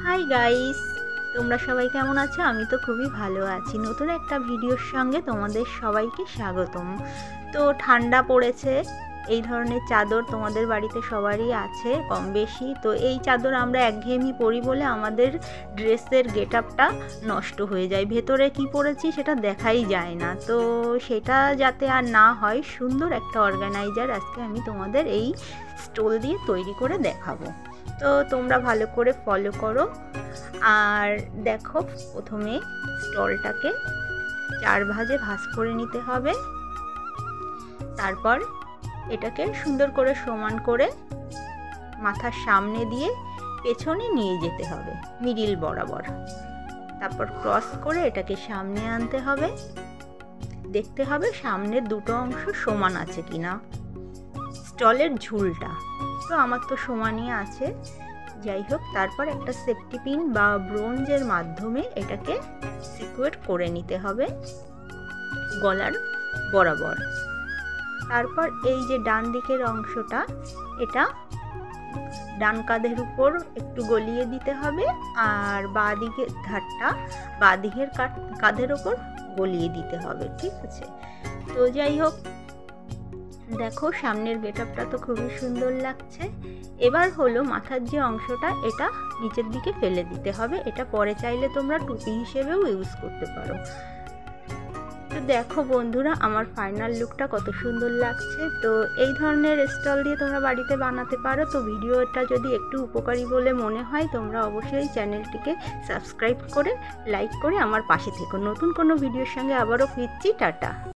Hi guys, তোমরা সবাই কেমন আছো? আমি তো খুবই ভালো আছি। নতুন একটা ভিডিওর সঙ্গে তোমাদের সবাইকে স্বাগতম। তো ঠান্ডা পড়েছে, এই ধরনের চাদর তোমাদের বাড়িতে সবারই আছে কম বেশি। তো এই চাদর আমরা একঘেয়েমি পরি বলে আমাদের ড্রেসের গেট আপটা নষ্ট হয়ে যায়, ভেতরে কি পরেছি সেটা দেখাই যায় না। তো সেটা যাতে আর না হয়, সুন্দর একটা অর্গানাইজার আজকে আমি তোমাদের এই স্টোল দিয়ে তৈরি করে দেখাবো। তো তোমরা ভালো করে ফলো করো। আর দেখো, প্রথমে স্টলটাকে 4 ভাঁজে ভাঁজ করে নিতে হবে। তারপর এটাকে সুন্দর করে সমান করে মাথার সামনে দিয়ে পেছনে নিয়ে যেতে হবে মিডিল বরাবর। তারপর ক্রস করে এটাকে সামনে আনতে হবে। দেখতে হবে সামনের দুটো অংশ সমান আছে কিনা। স্টলের ঝুলটা তো আমার তো সমানই আছে, যাই হোক। তারপর একটা সেফটি পিন বা ব্রোঞ্জের মাধ্যমে এটাকে সিকিউর করে নিতে হবে গলার বরাবর। তারপর এই যে ডান দিকের অংশটা, এটা ডান কাঁধের উপর একটু গলিয়ে দিতে হবে, আর বাঁ দিকের ধারটা বাঁ দিকের কাঁধের উপর গলিয়ে দিতে হবে, ঠিক আছে? তো যাই হোক, দেখো সামনের গেটআপটা তো খুবই সুন্দর লাগছে। এবার হলো মাথার যে অংশটা, এটা নিচের দিকে ফেলে দিতে হবে। এটা পরে চাইলে তোমরা টুপি হিসেবেও ইউজ করতে পারো। তো দেখো বন্ধুরা, আমার ফাইনাল লুকটা কত সুন্দর লাগছে। তো এই ধরনের স্টল দিয়ে তোমরা বাড়িতে বানাতে পারো। তো ভিডিওটা যদি একটু উপকারী বলে মনে হয়, তোমরা অবশ্যই চ্যানেলটিকে সাবস্ক্রাইব করে লাইক করে আমার পাশে থেকো। নতুন কোনো ভিডিওর সঙ্গে আবারও ফিরছি। টাটা।